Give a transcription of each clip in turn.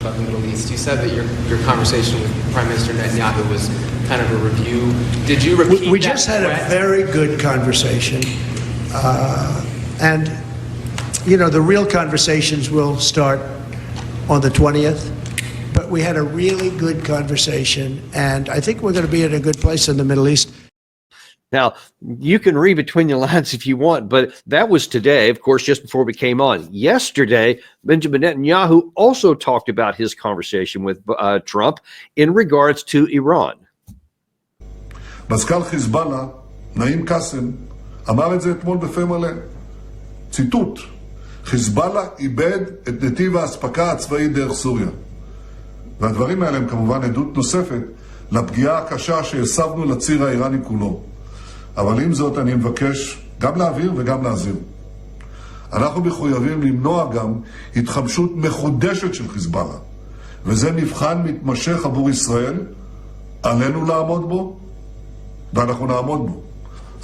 about the Middle East. You said that your conversation with Prime Minister Netanyahu was kind of a review. Did you repeat We that just had threat? a very good conversation. And, you know, the real conversations will start on the 20th. But we had a really good conversation. And I think we're going to be in a good place in the Middle East. Now, you can read between the lines if you want, but that was today, of course, just before we came on. Yesterday, Benjamin Netanyahu also talked about his conversation with Trump in regards to Iran. מזכ"ל חיזבאללה, נעים קאסם, אמר את זה אתמול בפה מלא. ציטוט: חיזבאללה איבד את נתיב האספקה הצבאי דרך סוריה. והדברים האלה הם כמובן עדות נוספת לפגיעה הקשה שהסבנו לציר האיראני כולו. אבל עם זאת אני מבקש גם להעביר וגם להזהיר. אנחנו מחויבים למנוע גם התחמשות מחודשת של חיזבאללה, וזה מבחן מתמשך עבור ישראל. עלינו לעמוד בו, ואנחנו נעמוד בו.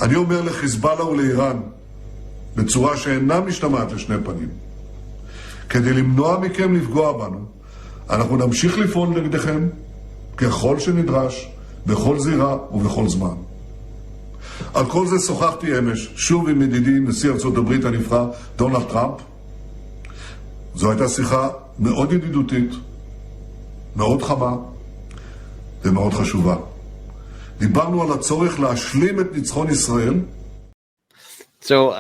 אני אומר לחיזבאללה ולאיראן בצורה שאינה משתמעת לשני פנים: כדי למנוע מכם לפגוע בנו, אנחנו נמשיך לפעול נגדכם ככל שנדרש, בכל זירה ובכל זמן. על כל זה שוחחתי אמש שוב עם ידידי נשיא ארצות הברית הנבחר דונלד טראמפ. זו הייתה שיחה מאוד ידידותית, מאוד חמה ומאוד חשובה. דיברנו על הצורך להשלים את ניצחון ישראל. So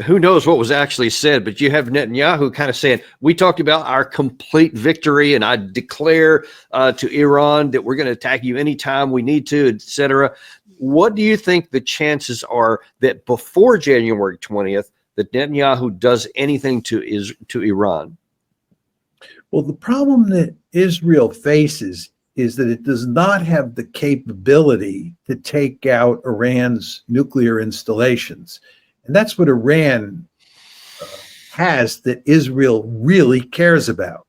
who knows what was actually said, but you have Netanyahu kind of saying, we talked about our complete victory, and I declare to Iran that we're going to attack you anytime we need to, etc. What do you think the chances are that before January 20th, that Netanyahu does anything to Iran? Well, the problem that Israel faces is that it does not have the capability to take out Iran's nuclear installations. And that's what Iran has that Israel really cares about.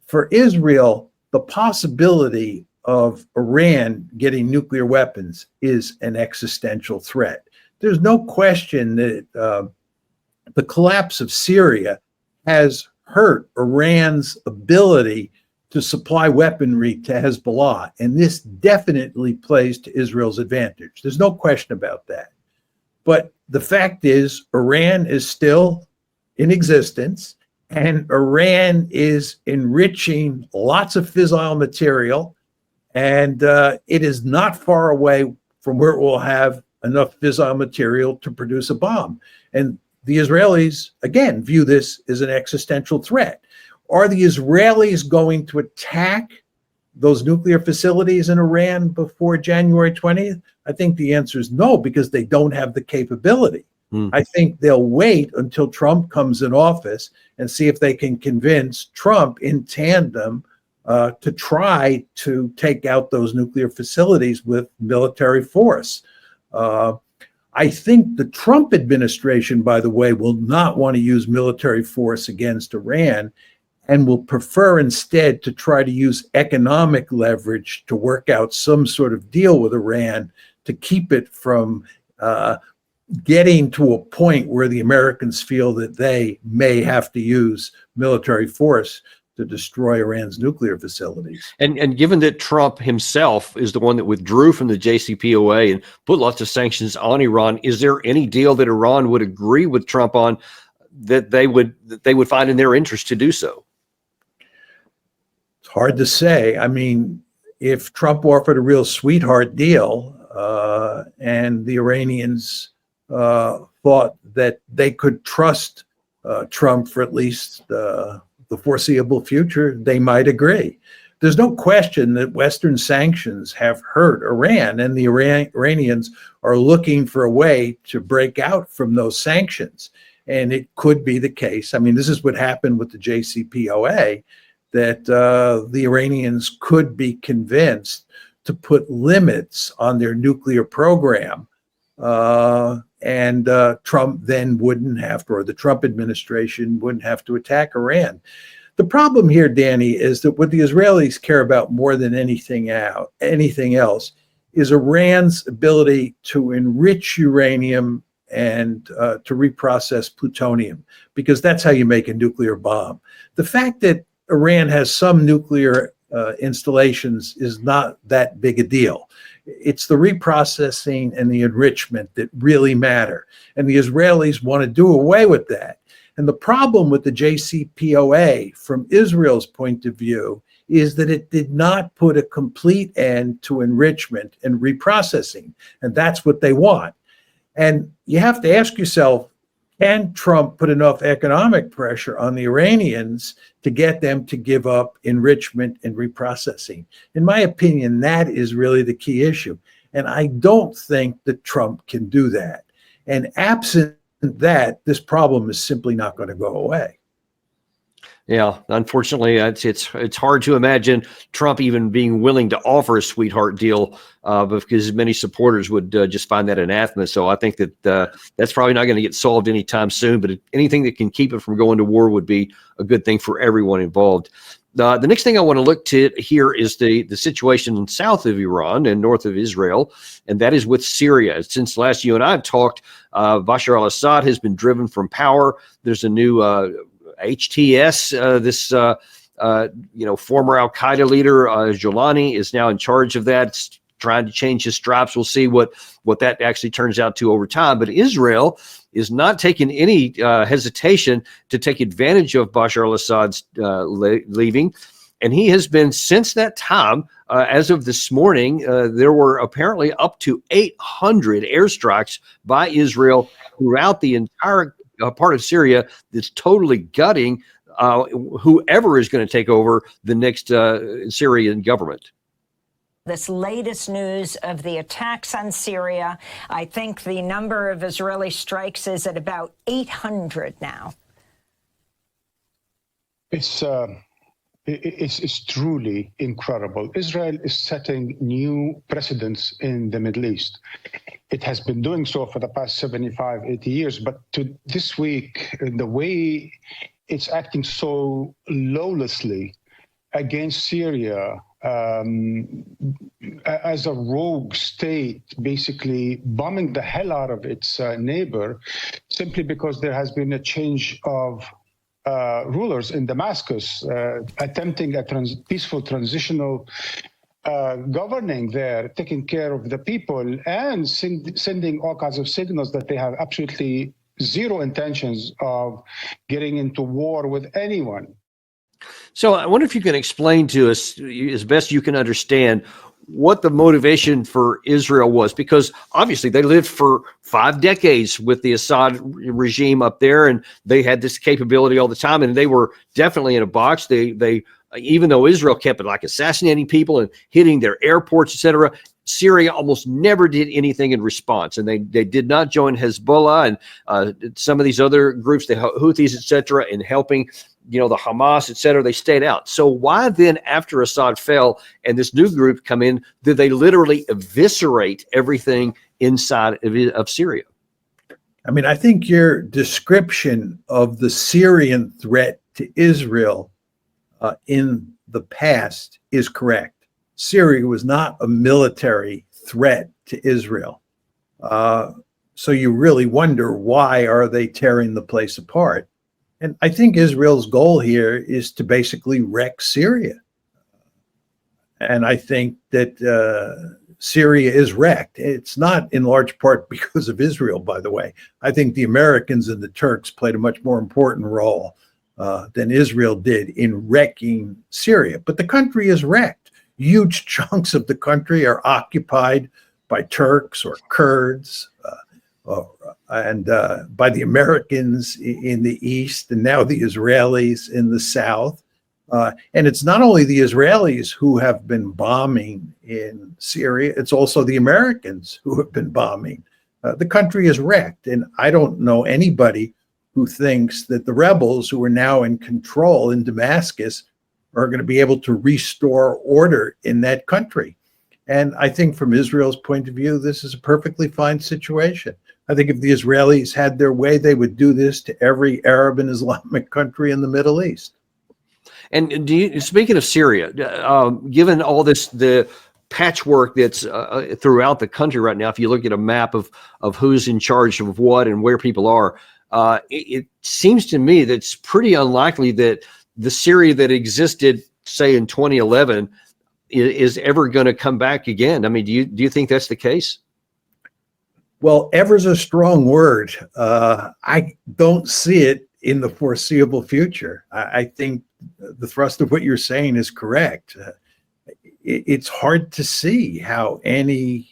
For Israel, the possibility of Iran getting nuclear weapons is an existential threat. There's no question that the collapse of Syria has hurt Iran's ability to supply weaponry to Hezbollah, and this definitely plays to Israel's advantage. There's no question about that. But the fact is, Iran is still in existence, and Iran is enriching lots of fissile material, and it is not far away from where it will have enough fissile material to produce a bomb. And the Israelis, again, view this as an existential threat. Are the Israelis going to attack those nuclear facilities in Iran before January 20th? I think the answer is no, because they don't have the capability. I think they'll wait until Trump comes in office and see if they can convince Trump in tandem to try to take out those nuclear facilities with military force. I think the Trump administration, by the way, will not want to use military force against Iran, and will prefer instead to try to use economic leverage to work out some sort of deal with Iran to keep it from getting to a point where the Americans feel that they may have to use military force to destroy Iran's nuclear facilities. And given that Trump himself is the one that withdrew from the JCPOA and put lots of sanctions on Iran, is there any deal that Iran would agree with Trump on that they would find in their interest to do so? It's hard to say. I mean, if Trump offered a real sweetheart deal and the Iranians thought that they could trust Trump for at least the foreseeable future, they might agree. There's no question that Western sanctions have hurt Iran, and the Iranians are looking for a way to break out from those sanctions. And it could be the case. I mean, this is what happened with the JCPOA, that the Iranians could be convinced to put limits on their nuclear program, and Trump then wouldn't have to, or the Trump administration wouldn't have to attack Iran. The problem here, Danny, is that what the Israelis care about more than anything else is Iran's ability to enrich uranium and to reprocess plutonium, because that's how you make a nuclear bomb. The fact that Iran has some nuclear installations is not that big a deal. It's the reprocessing and the enrichment that really matter. And the Israelis want to do away with that. And the problem with the JCPOA, from Israel's point of view, is that it did not put a complete end to enrichment and reprocessing. And that's what they want. And you have to ask yourself, can Trump put enough economic pressure on the Iranians to get them to give up enrichment and reprocessing? In my opinion, that is really the key issue. And I don't think that Trump can do that. And absent that, this problem is simply not going to go away. Yeah, unfortunately, it's hard to imagine Trump even being willing to offer a sweetheart deal because many supporters would just find that anathema. So I think that that's probably not going to get solved anytime soon. But anything that can keep it from going to war would be a good thing for everyone involved. The next thing I want to look to here is the situation south of Iran and north of Israel, and that is with Syria. Since last you and I have talked, Bashar al-Assad has been driven from power. There's a new HTS, this former Al-Qaeda leader, Jolani, is now in charge of that. It's trying to change his stripes. We'll see what that actually turns out to over time. But Israel is not taking any hesitation to take advantage of Bashar al-Assad's leaving. And he has been, since that time, as of this morning, there were apparently up to 800 airstrikes by Israel throughout the entire part of Syria that's totally gutting whoever is going to take over the next Syrian government. This latest news of the attacks on Syria, I think the number of Israeli strikes is at about 800 now. It's truly incredible. Israel is setting new precedents in the Middle East. It has been doing so for the past 75, 80 years, but this week, the way it's acting so lawlessly against Syria, as a rogue state, basically bombing the hell out of its neighbor, simply because there has been a change of rulers in Damascus, attempting a peaceful transitional governing there, taking care of the people, and sending all kinds of signals that they have absolutely zero intentions of getting into war with anyone. So I wonder if you can explain to us, as best you can understand, what the motivation for Israel was, because obviously they lived for 5 decades with the Assad regime up there, and they had this capability all the time, and they were definitely in a box. They even though Israel kept like assassinating people and hitting their airports, etc., Syria almost never did anything in response, and they did not join Hezbollah and some of these other groups, the Houthis, etc., in helping the Hamas, etc. They stayed out. So why then, after Assad fell and this new group come in, did they literally eviscerate everything inside of Syria? I mean, I think your description of the Syrian threat to Israel in the past is correct. Syria was not a military threat to Israel. So you really wonder, why are they tearing the place apart? And I think Israel's goal here is to basically wreck Syria. And I think that Syria is wrecked. It's not in large part because of Israel, by the way. I think the Americans and the Turks played a much more important role than Israel did in wrecking Syria. But the country is wrecked. Huge chunks of the country are occupied by Turks or Kurds, and by the Americans in the east, and now the Israelis in the south. And it's not only the Israelis who have been bombing in Syria, it's also the Americans who have been bombing. The country is wrecked, and I don't know anybody who thinks that the rebels who are now in control in Damascus are going to be able to restore order in that country. And I think from Israel's point of view, this is a perfectly fine situation. I think if the Israelis had their way, they would do this to every Arab and Islamic country in the Middle East. And speaking of Syria, given all this, the patchwork that's throughout the country right now. If you look at a map of who's in charge of what and where people are, it seems to me that it's pretty unlikely that the Syria that existed, say, in 2011 is ever going to come back again. I mean, do you think that's the case? Well, ever's a strong word. I don't see it in the foreseeable future. I think the thrust of what you're saying is correct. It's hard to see how any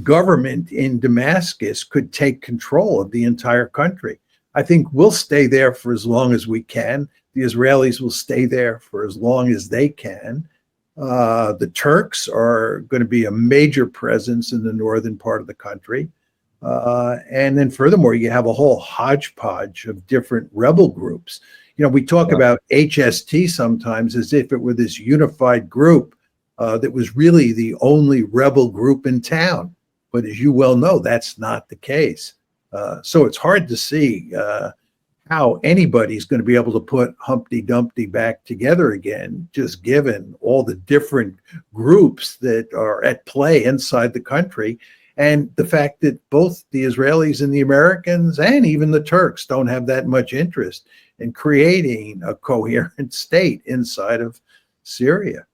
government in Damascus could take control of the entire country. I think we'll stay there for as long as we can. The Israelis will stay there for as long as they can. The Turks are going to be a major presence in the northern part of the country. And then furthermore, you have a whole hodgepodge of different rebel groups. You know, we talk about HST sometimes as if it were this unified group that was really the only rebel group in town. But as you well know, that's not the case. So it's hard to see how anybody's going to be able to put Humpty Dumpty back together again, just given all the different groups that are at play inside the country. And the fact that both the Israelis and the Americans and even the Turks don't have that much interest in creating a coherent state inside of Syria.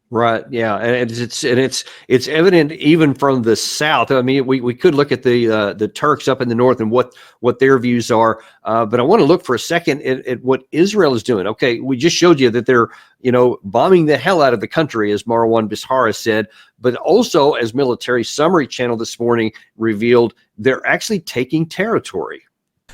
Right. Yeah, and it's evident even from the south. I mean, we could look at the Turks up in the north and what their views are, but I want to look for a second at what Israel is doing. Okay, we just showed you that they're bombing the hell out of the country, as Marwan Bishara said, but also, as Military Summary Channel this morning revealed, they're actually taking territory.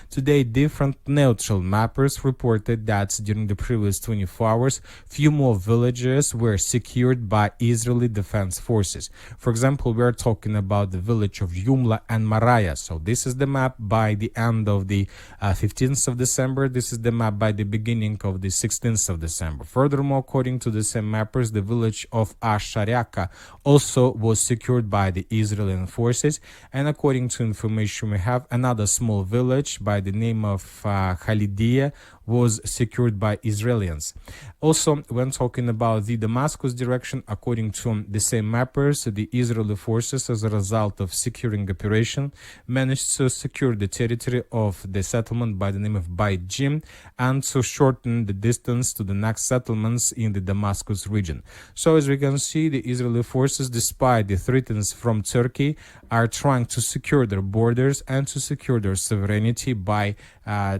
Today, different neutral mappers reported that during the previous 24 hours, few more villages were secured by Israeli defense forces. For example, we are talking about the village of Yumla and Maraya. So this is the map by the end of the 15th of December. This is the map by the beginning of the 16th of December. Furthermore, according to the same mappers, the village of Ashariaka also was secured by the Israeli forces. And according to information we have, another small village by the name of Khalidia was secured by Israelis. Also, when talking about the Damascus direction, according to the same mappers, the Israeli forces, as a result of securing operation, managed to secure the territory of the settlement by the name of Beit Jim and to shorten the distance to the next settlements in the Damascus region. So as we can see, the Israeli forces, despite the threats from Turkey, are trying to secure their borders and to secure their sovereignty by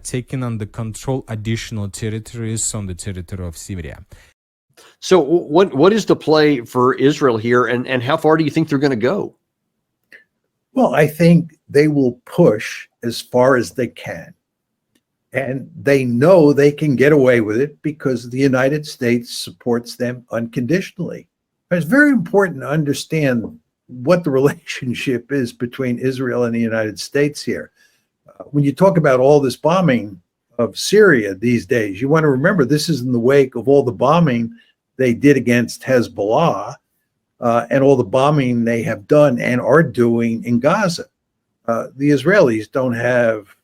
taking under control additional territories on the territory of Syria. So what is the play for Israel here, and how far do you think they're going to go? Well, I think they will push as far as they can. And they know they can get away with it because the United States supports them unconditionally. It's very important to understand what the relationship is between Israel and the United States here. When you talk about all this bombing of Syria these days, you want to remember this is in the wake of all the bombing they did against Hezbollah and all the bombing they have done and are doing in Gaza. The Israelis don't have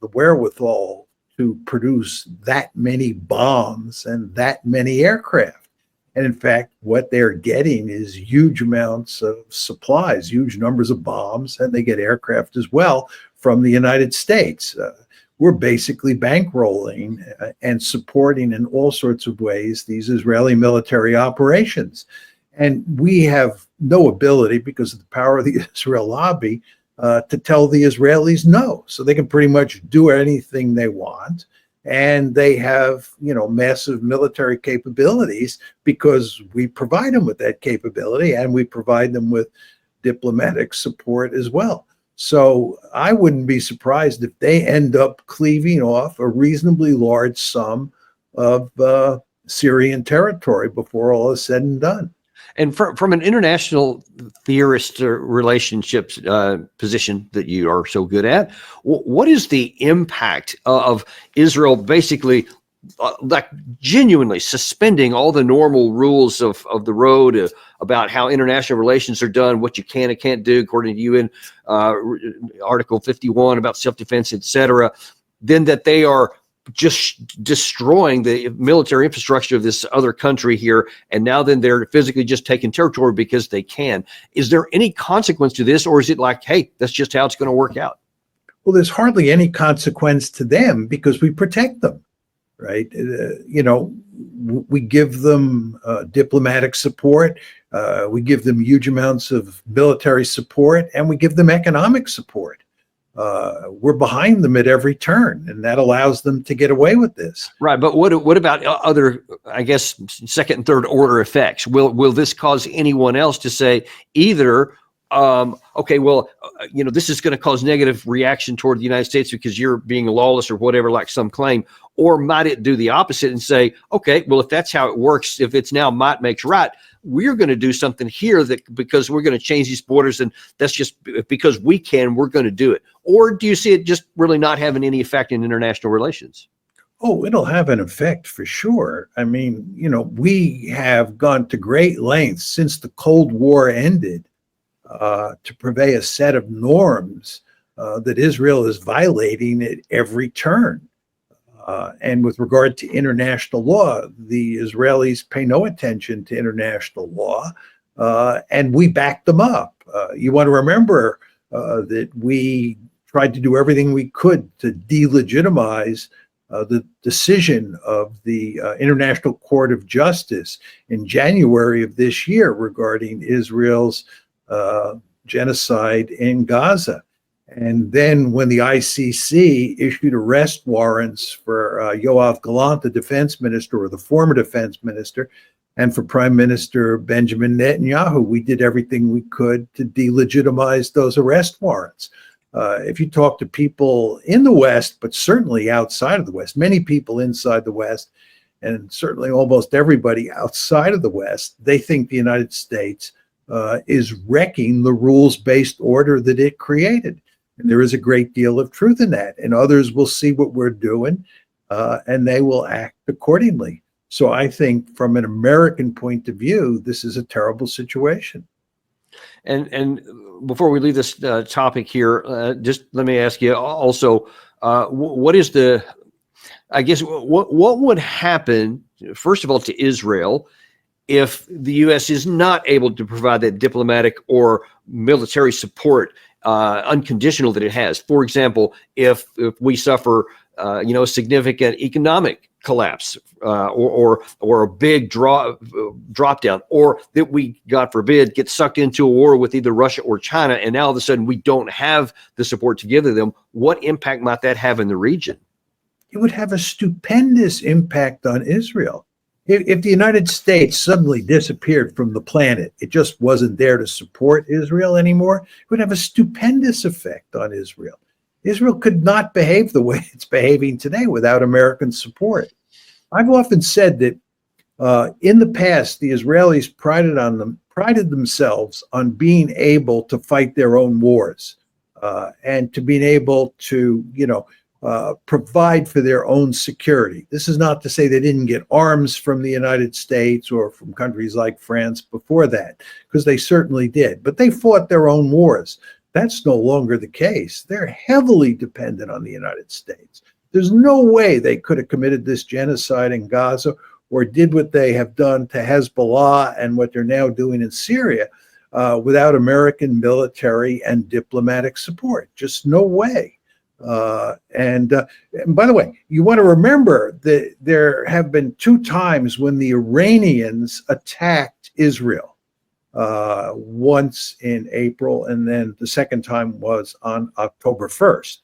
the wherewithal to produce that many bombs and that many aircraft. And in fact, what they're getting is huge amounts of supplies, huge numbers of bombs, and they get aircraft as well from the United States. We're basically bankrolling and supporting in all sorts of ways these Israeli military operations. And we have no ability, because of the power of the Israel lobby, to tell the Israelis no. So they can pretty much do anything they want. And they have, massive military capabilities because we provide them with that capability and we provide them with diplomatic support as well. So I wouldn't be surprised if they end up cleaving off a reasonably large sum of Syrian territory before all is said and done. And from an international theorist relationships position that you are so good at, what is the impact of Israel basically like genuinely suspending all the normal rules of the road about how international relations are done, what you can and can't do according to UN Article 51 about self-defense, etc., then that they are just destroying the military infrastructure of this other country here, and now then they're physically just taking territory because they can. Is there any consequence to this, or is it like, hey, that's just how it's going to work out? Well, there's hardly any consequence to them because we protect them, right? We give them diplomatic support, we give them huge amounts of military support, and we give them economic support. We're behind them at every turn, and that allows them to get away with this. Right, but what about other, I guess, second and third order effects? Will this cause anyone else to say either, okay, well, this is going to cause negative reaction toward the United States because you're being lawless or whatever, like some claim, or might it do the opposite and say, okay, well, if that's how it works, if it's now might makes right, we're going to do something here that because we're going to change these borders, and that's just because we can, we're going to do it? Or do you see it just really not having any effect in international relations? Oh, it'll have an effect for sure. I mean, we have gone to great lengths since the Cold War ended to purvey a set of norms that Israel is violating at every turn. And with regard to international law, the Israelis pay no attention to international law, and we back them up. You want to remember that we tried to do everything we could to delegitimize the decision of the International Court of Justice in January of this year regarding Israel's genocide in Gaza. And then when the ICC issued arrest warrants for Yoav Gallant, the defense minister, or the former defense minister, and for Prime Minister Benjamin Netanyahu, we did everything we could to delegitimize those arrest warrants. If you talk to people in the West, but certainly outside of the West, many people inside the West, and certainly almost everybody outside of the West, they think the United States is wrecking the rules-based order that it created. And there is a great deal of truth in that. And others will see what we're doing, and they will act accordingly. So I think from an American point of view, this is a terrible situation. And before we leave this topic here, just let me ask you also, what is what would happen, first of all, to Israel if the U.S. is not able to provide that diplomatic or military support unconditional that it has? For example, if we suffer, a significant economic collapse or a big drop down, or that we, God forbid, get sucked into a war with either Russia or China, and now all of a sudden we don't have the support to give to them, what impact might that have in the region? It would have a stupendous impact on Israel. If the United States suddenly disappeared from the planet, it just wasn't there to support Israel anymore, it would have a stupendous effect on Israel. Israel could not behave the way it's behaving today without American support. I've often said that in the past, the Israelis prided themselves on being able to fight their own wars and to being able to, provide for their own security. This is not to say they didn't get arms from the United States or from countries like France before that, because they certainly did. But they fought their own wars. That's no longer the case. They're heavily dependent on the United States. There's no way they could have committed this genocide in Gaza or did what they have done to Hezbollah and what they're now doing in Syria without American military and diplomatic support. Just no way. And by the way, you want to remember that there have been two times when the Iranians attacked Israel. Once in April, and then the second time was on October 1st.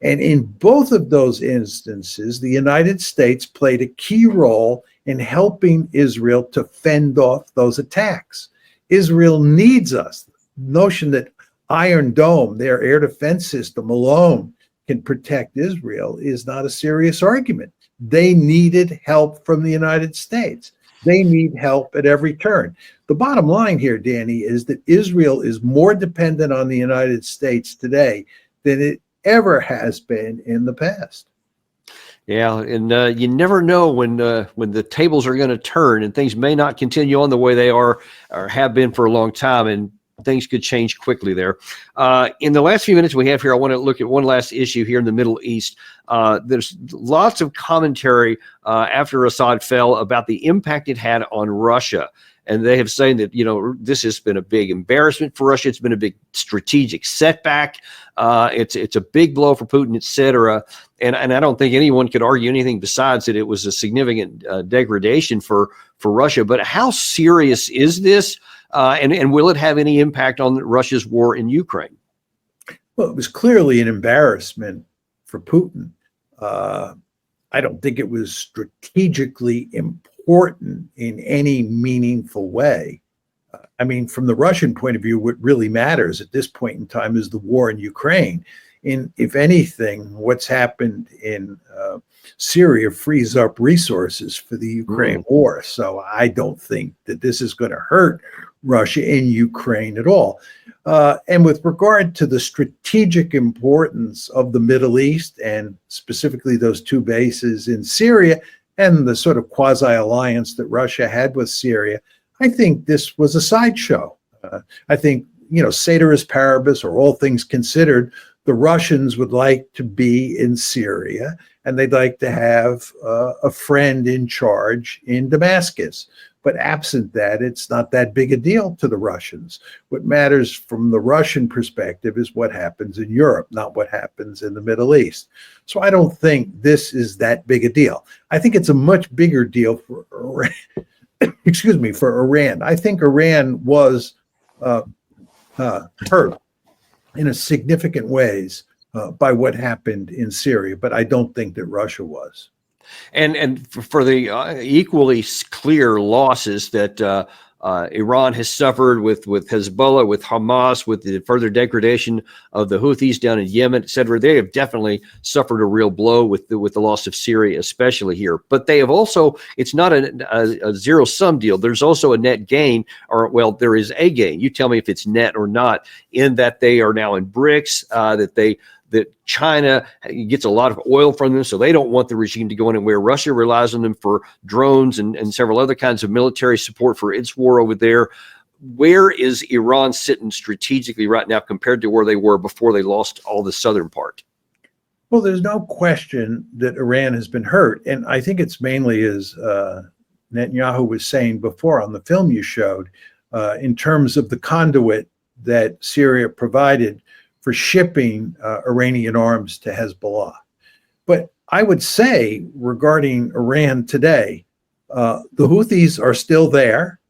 And in both of those instances, the United States played a key role in helping Israel to fend off those attacks. Israel needs us. The notion that Iron Dome, their air defense system alone, can protect Israel is not a serious argument. They needed help from the United States. They need help at every turn. The bottom line here, Danny, is that Israel is more dependent on the United States today than it ever has been in the past. Yeah, and you never know when the tables are going to turn, and things may not continue on the way they are or have been for a long time. And things could change quickly there. In the last few minutes we have here, I want to look at one last issue here in the Middle East. There's lots of commentary after Assad fell about the impact it had on Russia. And they have saying that, this has been a big embarrassment for Russia. It's been a big strategic setback. It's a big blow for Putin, et cetera. And I don't think anyone could argue anything besides that it was a significant degradation for Russia. But how serious is this? And will it have any impact on Russia's war in Ukraine? Well, it was clearly an embarrassment for Putin. I don't think it was strategically important in any meaningful way. I mean, from the Russian point of view, what really matters at this point in time is the war in Ukraine. If anything, what's happened in Syria frees up resources for the Ukraine war. So I don't think that this is going to hurt Russia in Ukraine at all. And with regard to the strategic importance of the Middle East, and specifically those two bases in Syria and the sort of quasi-alliance that Russia had with Syria, I think this was a sideshow. I think, ceteris paribus, or all things considered, the Russians would like to be in Syria, and they'd like to have a friend in charge in Damascus. But absent that, it's not that big a deal to the Russians. What matters from the Russian perspective is what happens in Europe, not what happens in the Middle East. So I don't think this is that big a deal. I think it's a much bigger deal for Iran. For Iran. I think Iran was hurt in a significant ways by what happened in Syria, but I don't think that Russia was. And for the equally clear losses that Iran has suffered with Hezbollah, with Hamas, with the further degradation of the Houthis down in Yemen, et cetera, they have definitely suffered a real blow with the loss of Syria, especially here. But they have also, it's not a zero-sum deal. There's also a net gain, there is a gain. You tell me if it's net or not, in that they are now in BRICS, that China gets a lot of oil from them, so they don't want the regime to go anywhere. Russia relies on them for drones and several other kinds of military support for its war over there. Where is Iran sitting strategically right now compared to where they were before they lost all the southern part? Well, there's no question that Iran has been hurt. And I think it's mainly, as Netanyahu was saying before on the film you showed, in terms of the conduit that Syria provided for shipping Iranian arms to Hezbollah. But I would say regarding Iran today, the Houthis are still there,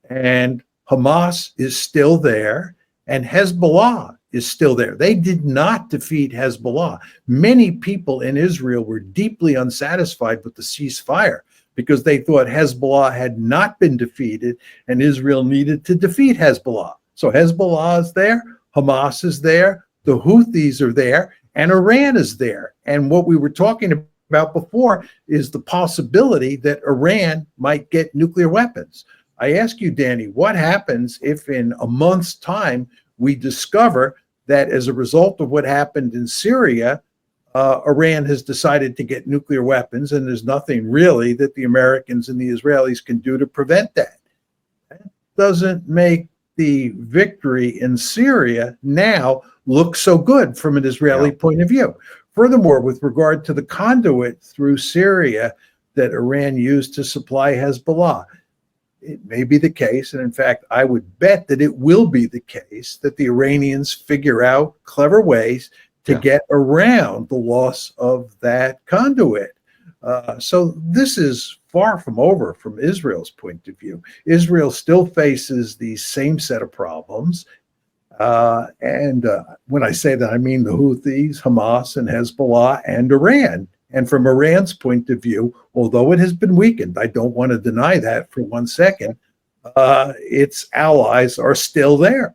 and Hamas is still there, and Hezbollah is still there. They did not defeat Hezbollah. Many people in Israel were deeply unsatisfied with the ceasefire because they thought Hezbollah had not been defeated and Israel needed to defeat Hezbollah. So Hezbollah is there, Hamas is there, the Houthis are there, and Iran is there. And what we were talking about before is the possibility that Iran might get nuclear weapons. I ask you, Danny, what happens if in a month's time we discover that as a result of what happened in Syria, Iran has decided to get nuclear weapons, and there's nothing really that the Americans and the Israelis can do to prevent that? That doesn't make the victory in Syria now look so good from an Israeli point of view. Furthermore, with regard to the conduit through Syria that Iran used to supply Hezbollah, it may be the case, and in fact, I would bet that it will be the case, that the Iranians figure out clever ways to get around the loss of that conduit. So this is far from over from Israel's point of view. Israel still faces the same set of problems. And when I say that, I mean the Houthis, Hamas, and Hezbollah, and Iran. And from Iran's point of view, although it has been weakened, I don't want to deny that for 1 second, its allies are still there.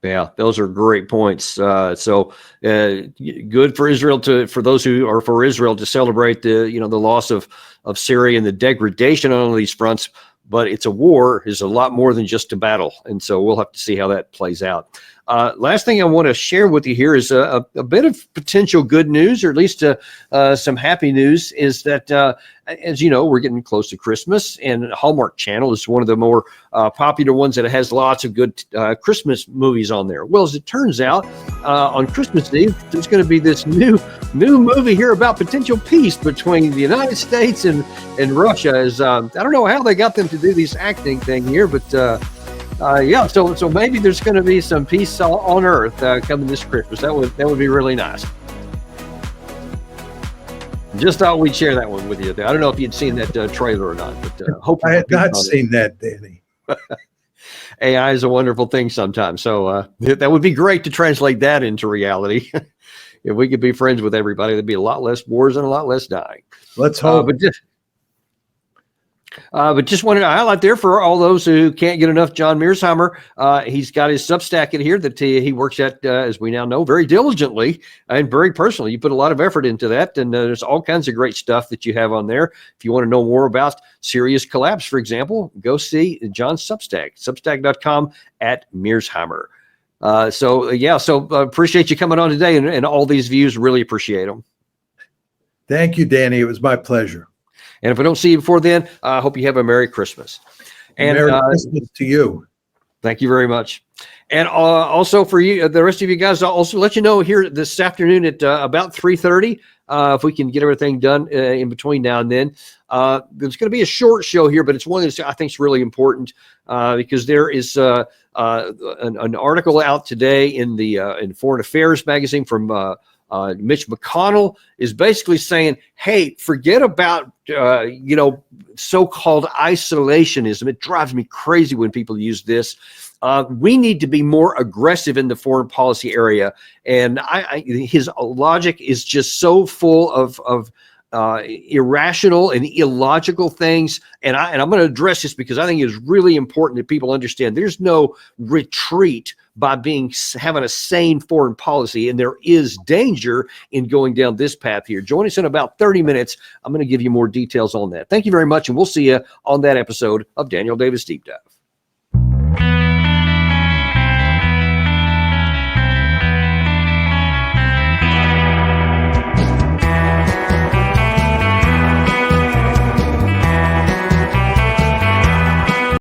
Yeah, those are great points. So good for Israel for those who are for Israel to celebrate the loss of Syria and the degradation on all these fronts. But it's a war is a lot more than just a battle. And so we'll have to see how that plays out. Last thing I want to share with you here is a bit of potential good news, or at least some happy news, is that, as you know, we're getting close to Christmas, and Hallmark Channel is one of the more popular ones that has lots of good Christmas movies on there. Well, as it turns out, on Christmas Eve, there's going to be this new movie here about potential peace between the United States and Russia. I don't know how they got them to do this acting thing here, but yeah, so maybe there's going to be some peace on Earth coming this Christmas. That would be really nice. Just thought we'd share that one with you. I don't know if you'd seen that trailer or not, but hopefully I had not seen that, Danny. AI is a wonderful thing sometimes. So that would be great to translate that into reality. If we could be friends with everybody, there'd be a lot less wars and a lot less dying. Let's hope. But just wanted to highlight there for all those who can't get enough John Mearsheimer. He's got his Substack in here that he works at, as we now know, very diligently and very personally. You put a lot of effort into that, and there's all kinds of great stuff that you have on there. If you want to know more about Syria's collapse, for example, go see John's Substack, substack.com/Mearsheimer. So appreciate you coming on today, and all these views, really appreciate them. Thank you, Danny. It was my pleasure. And if I don't see you before then, I hope you have a Merry Christmas. And Merry Christmas to you. Thank you very much. And also for you, the rest of you guys, I'll also let you know here this afternoon at about 3:30, if we can get everything done in between now and then. There's going to be a short show here, but it's one that I think is really important because there is an article out today in Foreign Affairs magazine from Mitch McConnell is basically saying, hey, forget about, so-called isolationism. It drives me crazy when people use this. We need to be more aggressive in the foreign policy area. And his logic is just so full of irrational and illogical things. And I'm going to address this because I think it's really important that people understand there's no retreat by having a sane foreign policy, and there is danger in going down this path here. Join us in about 30 minutes. I'm going to give you more details on that. Thank you very much, and we'll see you on that episode of Daniel Davis Deep Dive.